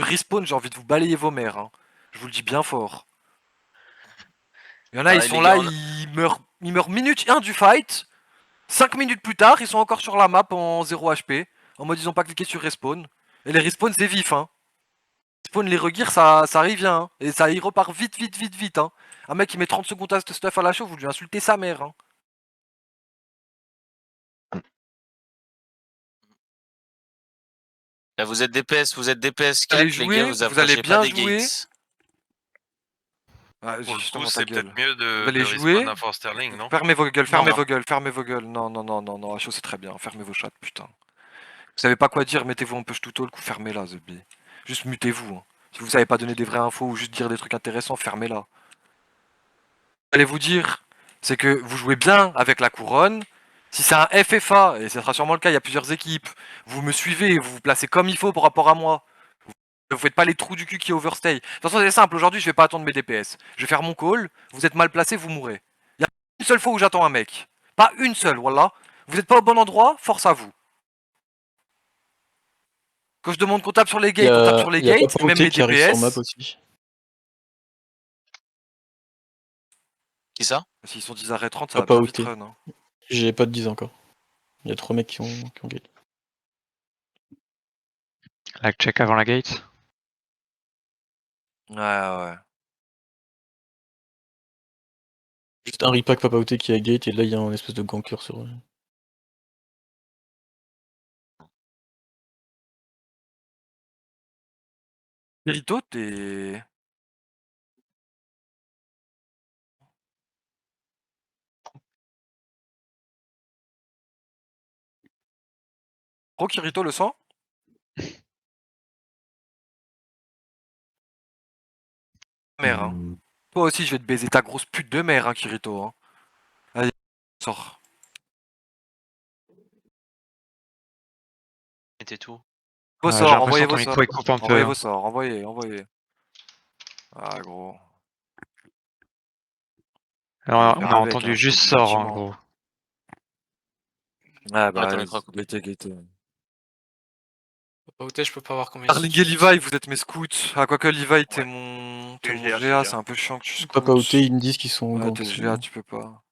respawn, j'ai envie de vous balayer vos mères. Hein. Je vous le dis bien fort. Il y en a, ils sont là, ils meurent minute 1 du fight. 5 minutes plus tard, ils sont encore sur la map en 0 HP. En mode, ils ont pas cliqué sur respawn. Et les respawns, c'est vif, hein. Spawn les regears, ça revient. Hein. Et ça, il repart vite. Hein. Un mec qui met 30 secondes à ce stuff à la chauffe, vous lui insultez sa mère. Hein. Là, vous êtes DPS 4, Allez les jouer, gars, vous allez bien des jouer. gates. Ah, Pour le coup, ta c'est gueule. peut-être mieux Vous de allez jouer. respawn un Force Sterling, non? Fermez vos gueules, fermez vos gueules. Non, HO c'est très bien, fermez vos chats, putain. Vous savez pas quoi dire, mettez-vous en push to talk ou fermez-la, The B. Juste mutez-vous. Hein. Si vous savez pas donner des vraies infos ou juste dire des trucs intéressants, fermez-la. Allez vous dire, c'est que vous jouez bien avec la couronne. Si c'est un FFA, et ce sera sûrement le cas, il y a plusieurs équipes, vous me suivez, vous vous placez comme il faut par rapport à moi. Vous faites pas les trous du cul qui overstay. De toute façon, c'est simple, aujourd'hui, je vais pas attendre mes DPS. Je vais faire mon call, vous êtes mal placé, vous mourrez. Il y a une seule fois où j'attends un mec. Pas une seule, voilà. Vous êtes pas au bon endroit, force à vous. Quand je demande qu'on tape sur les gates, on tape sur les gates, même mes DPS. Qui ça? S'ils sont 10 arrêts 30, ça va pas vite run. Hein. J'ai pas de 10 encore. Il y a 3 mecs qui ont gate. Lag check avant la gate. Ouais. Juste un repack Papa Outé qui a gate et là il y a un espèce de ganker sur eux. Kirito, t'es... Pro Kirito le sang? Mère, hein. Toi aussi, je vais te baiser ta grosse pute de mère, hein, Kirito. Hein. Allez, sors. Mettez tout. Vos sorts, envoyez vos sorts. Envoyez vos sorts, envoyez. Ah, gros. Alors, on a entendu juste sort, en gros. Ah bah, gaté. Papa je peux pas voir combien. Darling et Levi, vous êtes mes scouts. Ah, quoique Levi, t'es mon GA, c'est un peu chiant que tu scoutes. Papa Outé, ils me disent qu'ils sont ouais, t'es GA, tu peux pas.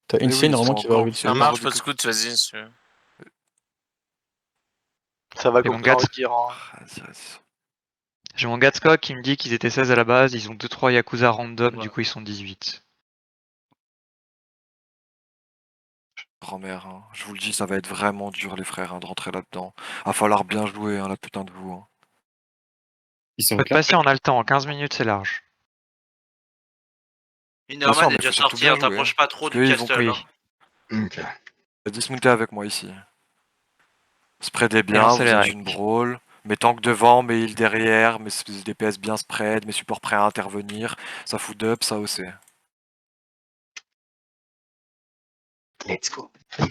T'as Insane normalement qui va arriver dessus. Ça marche, pas de scout, vas-y. Ça va comme ça. J'ai mon Gatskog qui me dit qu'ils étaient 16 à la base, ils ont 2-3 Yakuza random, du coup ils sont 18. Grand-mère, hein. Je vous le dis, ça va être vraiment dur les frères hein, de rentrer là-dedans. Va falloir bien jouer la putain de vous. Hein. Ils sont patient, on a le temps, en 15 minutes c'est large. Minerman est déjà sorti, on t'approche pas trop du castle. Ok. Dismounter avec moi ici. Spreadez bien, vous êtes une brawl. Mes tanks devant, mes heals derrière, mes DPS bien spread, mes supports prêts à intervenir. Ça fout d'up, ça aussi. Let's go. Tout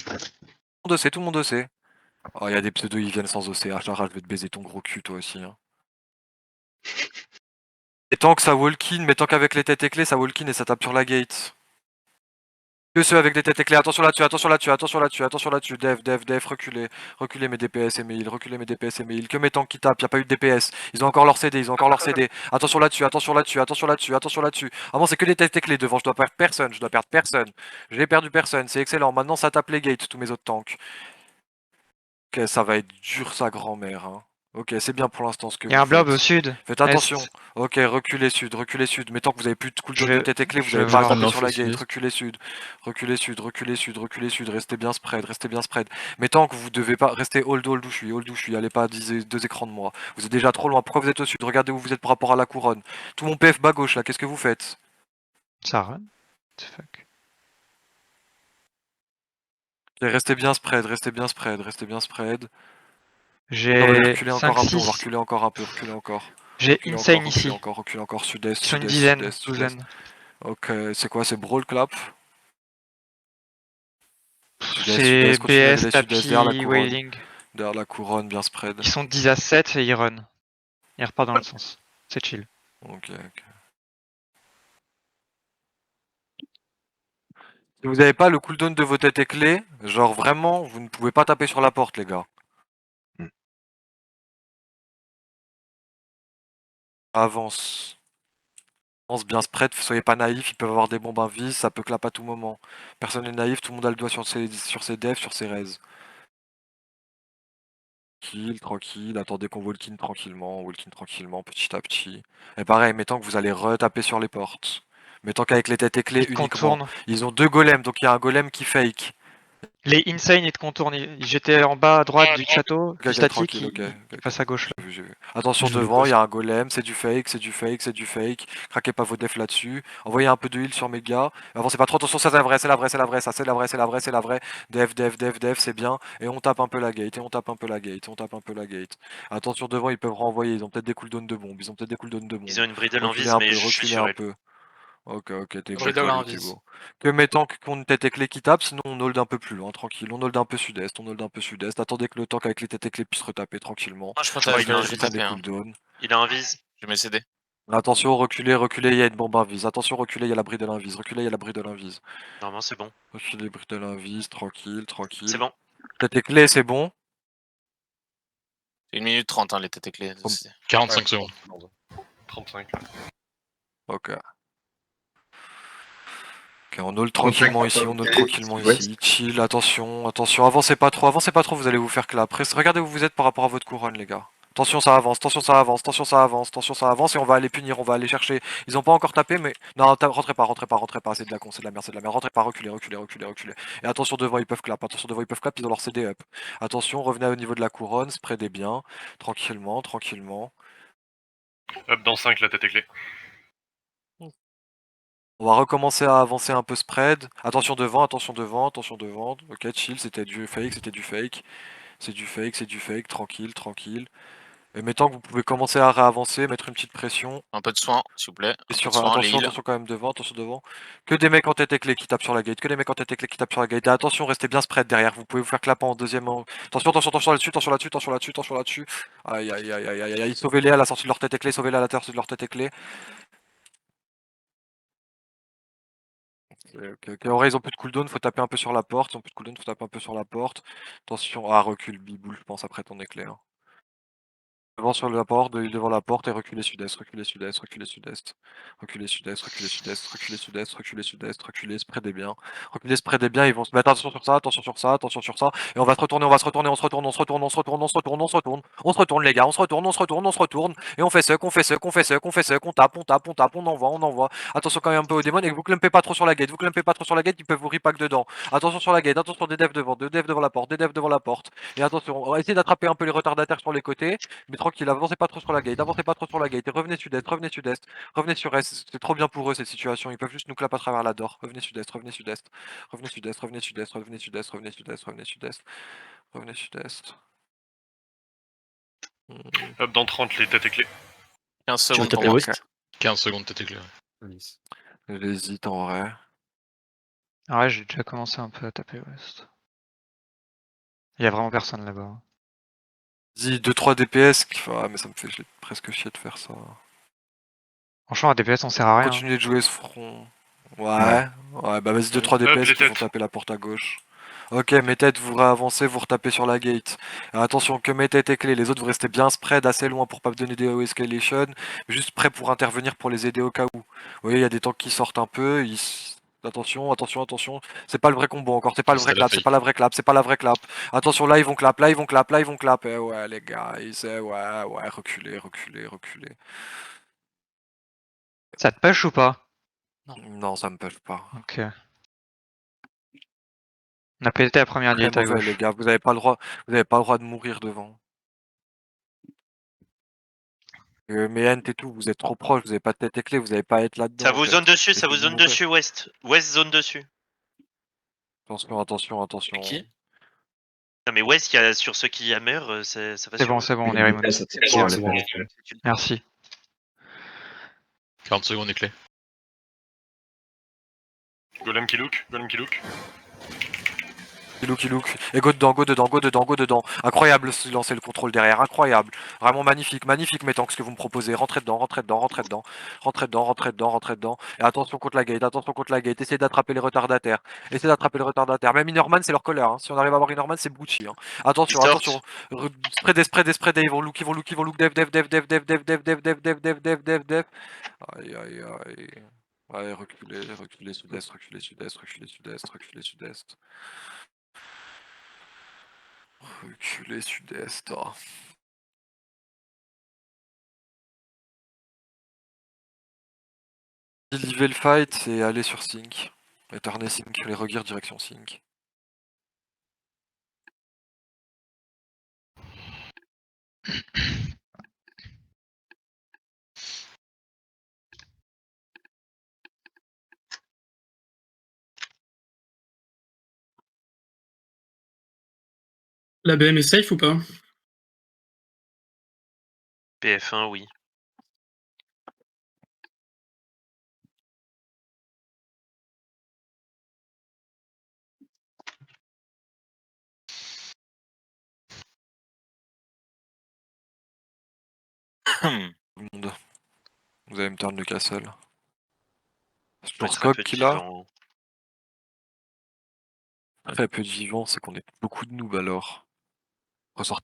le monde OC. Oh, il y a des pseudos, ils viennent sans OC. Ah, je vais te baiser ton gros cul, toi aussi. Hein. Et tant que ça walk-in, mais tant qu'avec les têtes éclaies, ça walk-in et ça tape sur la gate. Que ceux avec les têtes éclaies, attention là-dessus, Dev, reculez mes DPS et mes heals, que mes tanks qui tapent, y a pas eu de DPS, ils ont encore leur CD, attention là-dessus, ah bon c'est que les têtes éclaies devant, je dois perdre personne, j'ai perdu personne, c'est excellent, maintenant ça tape les gates, tous mes autres tanks. Ok, ça va être dur sa grand-mère, hein. Ok, c'est bien pour l'instant ce que vous faites. Il y a un blob au sud. Faites attention. Ok, reculez sud. Mais tant que vous avez plus de cooldown de tête éclée, vous n'avez pas tapé sur la gate. Reculez sud. Restez bien spread. Mais tant que vous devez pas rester hold où je suis. Allez pas à 2 écrans de moi. Vous êtes déjà trop loin. Pourquoi vous êtes au sud? Regardez où vous êtes par rapport à la couronne. Tout mon PF bas gauche là, qu'est-ce que vous faites? Ça run. Fuck. Restez bien spread. J'ai on va reculer encore un peu, J'ai Insane ici. Recule encore, sud-est, Ils sont une dizaine, douzaine. Ok, c'est quoi, c'est Brawl Clap? C'est BS, tapis, wailing. Derrière la couronne, bien spread. Ils sont 10 à 7 et ils run. Ils repartent dans l'autre sens. C'est chill. Ok. Si vous n'avez pas le cooldown de vos têtes éclaies, genre vraiment, vous ne pouvez pas taper sur la porte, les gars. Avance. Avance bien spread, soyez pas naïfs, ils peuvent avoir des bombes invis, ça peut clap à tout moment. Personne n'est naïf, tout le monde a le doigt sur ses devs, sur ses res. Tranquille, attendez qu'on walk-in tranquillement, petit à petit. Et pareil, mettons que vous allez retaper sur les portes. Mettons qu'avec les têtes et clés Ils te uniquement. contournent. Ils ont 2 golems, donc il y a un golem qui fake. Les insane, ils te contournent. J'étais en bas à droite du château, Ok, du ok, statique, tranquille, ok. ils passent à gauche là. J'ai vu. Attention Je vais devant, il y passer. a un golem, c'est du fake, c'est du fake, c'est du fake. Craquez pas vos defs là-dessus. Envoyez un peu de heal sur mes gars. Avancez pas trop, attention, ça c'est la vraie, c'est la vraie, c'est la vraie, ça c'est la vraie, c'est la vraie, c'est la vraie. Def, c'est bien. Et on tape un peu la gate, et on tape un peu la gate, on tape un peu la gate. Attention devant, ils peuvent renvoyer, ils ont peut-être des cooldowns de bombes, ils ont peut-être des cooldowns de bombes. Ils ont une bridle en Reculez vise, un mais peu, je suis reculez sur un elle. peu. Ok, t'es beau, Bridle t'es en beau, t'es vis. beau. Que mettons qu'on ait tête et clé qui tape, sinon on hold un peu plus loin, tranquille. On hold un peu sud-est, on hold un peu sud-est. Attendez que le tank avec les têtes et clés puisse retaper tranquillement. Ah, je crois protège, qu'il a un je vais vide. taper. Des Hein. cooldowns. Il a un vise. Je vais m'essayer. Attention, reculez, il y a une bombe invise. Attention, reculez, il y a l'abri de l'invise. Reculez, il y a l'abri de l'invise. Normalement, c'est bon. Reculez, l'abri de l'invise, tranquille. C'est bon. Tête et clé, c'est bon. 1 minute 30, hein, les têtes et clés. 45 secondes. 35. Ok. Ok, on hold tranquillement ici, on hold tranquillement ici. Chill, attention, avancez pas trop, vous allez vous faire clap. Regardez où vous êtes par rapport à votre couronne, les gars. Attention, ça avance, ça avance, et on va aller punir, on va aller chercher. Ils ont pas encore tapé, mais. Non, rentrez pas, c'est de la con, c'est de la merde. Rentrez pas, reculez. Et attention devant, ils peuvent clap, ils ont leur CD up. Attention, revenez au niveau de la couronne, spreadez bien, tranquillement. Up dans 5, la tête est clé. On va recommencer à avancer un peu spread. Attention devant. Ok, chill, c'était du fake. C'est du fake, tranquille. Et mettons que vous pouvez commencer à réavancer, mettre une petite pression. Un peu de soin, s'il vous plaît. Et Un peu de soin, les heals. attention quand même devant. Que des mecs en tête et clé qui tapent sur la gate. Et attention, restez bien spread derrière. Vous pouvez vous faire clapper en deuxième. Attention là-dessus. Aïe. Sauvez-les à la sortie de leur tête et clé. Sauvez-les à la sortie de leur tête et clé. Ok. En vrai, ils ont plus de cooldown, faut taper un peu sur la porte. Attention, recule, biboule, je pense, après ton éclair. Devant sur la porte, devant la porte et reculez sud-est, reculez, spreadez bien. Ils vont se mettre attention sur ça. Et on va se retourner. On se retourne, les gars, on se retourne. Et on fait ce, qu'on tape, on envoie. Attention quand même un peu aux démons et que vous clumpez pas trop sur la gate. Ils peuvent vous repack dedans. Attention sur la gate, attention des devs devant, des devs devant la porte. Et attention, on va essayer d'attraper un peu les retardataires sur les côtés. Mais tranquille, avancez pas trop sur la gate, et revenez sud-est, revenez sur S, c'est trop bien pour eux cette situation, ils peuvent juste nous clap à travers la door, revenez sud-est. Up dans 30, les têtes et clés. 15 Tu veux secondes taper pour West marquer. 15 secondes, t'es éclairé. J'hésite en vrai. Ouais, j'ai déjà commencé un peu à taper West. Il y a vraiment personne là-bas. Dis 2-3 DPS, mais ça me fait presque chier de faire ça. Franchement, à DPS, on sert à rien. Continuez de jouer ce front. Ouais, bah vas-y 2-3 les DPS qui vont têtes. taper la porte à gauche. Ok, mes têtes, vous réavancez, vous retapez sur la gate. Attention que mes têtes est clé, les autres vous restez bien spread assez loin pour pas me donner des escalation, juste prêt pour intervenir pour les aider au cas où. Vous voyez, il y a des tanks qui sortent un peu, attention, c'est pas le vrai combo encore, c'est pas le vrai clap, c'est pas la vraie clap. Attention, là ils vont clap. Eh ouais les gars, ouais, reculez. Ça te push ou pas? Non, ça me push pas. Ok. On a pété la première Très gate à mauvais gauche. les gars, vous avez pas le droit de mourir devant. Mais Ent et tout, vous êtes trop proche, vous avez pas de tête et clé, vous avez pas à être là-dedans. Ça vous en fait. zone dessus, Et ça que vous vous zone mourrez. dessus, West. West zone dessus. Attention. Qui Non mais West, il y a sur ceux qui hammer, ça va C'est sur bon, eux. on est remote. Merci. 40 secondes et clé. Golem qui look. Qui look. Et go dedans, go dedans, go dedans, go dedans. Incroyable ce lancer le contrôle derrière, incroyable. Vraiment magnifique, magnifique Métank ce que vous me proposez. Rentrez dedans, rentrez dedans, rentrez dedans. Rentrez dedans, rentrez dedans, rentrez dedans. Et attention contre la gate, attention contre la gate. Essayez d'attraper les retardataires. Essayez d'attraper les retardataires. Même Inorman, c'est leur colère. Hein. Si on arrive à avoir Inorman, c'est Bucci. Hein. Attention, Ils attention. Spread, ils vont look, ils vont look, ils vont look. Dev. Aïe, aïe, aïe. Ouais, reculez sud-est, reculez sud-est, reculez sud-est, reculez sud-est. Reculez sud-est. Oh. Liver le fight et aller sur Sync. Et turner Sync, les regear direction Sync. La BM est safe ou pas? PF1, oui. Tout le monde. Vous allez me turn le castle. C'est Faut toujours être un Scog peu qui l'a. vivant. Très peu de vivants, c'est qu'on est beaucoup de noobs alors. Ressort.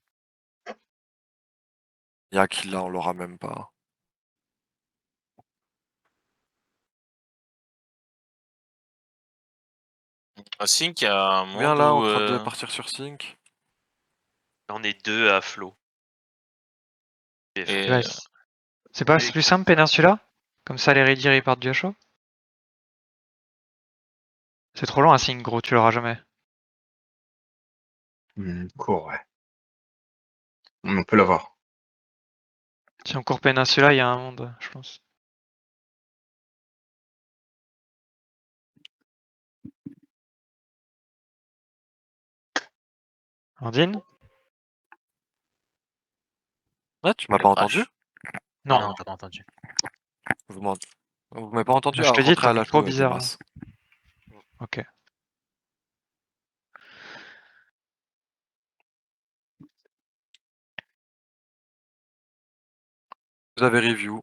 Y'a qui l'a, on l'aura même pas. Sync, il y a un Bien monde là, où... en train de partir sur Sync. Là, on est deux à flot. PF1. Et... Ouais, c'est pas plus simple Peninsula? Comme ça les Redir ils partent du HO? C'est trop long un signe gros, tu l'auras jamais. Court, ouais. On peut l'avoir. Si on court Peninsula, il y a un monde, je pense. Andine? Ouais, tu m'as pas entendu? Non. Non, t'as pas entendu. Vous m'avez pas entendu? Je te dis, Rentrer à ton la micro show, bizarre. Thomas. Ok. Vous avez review.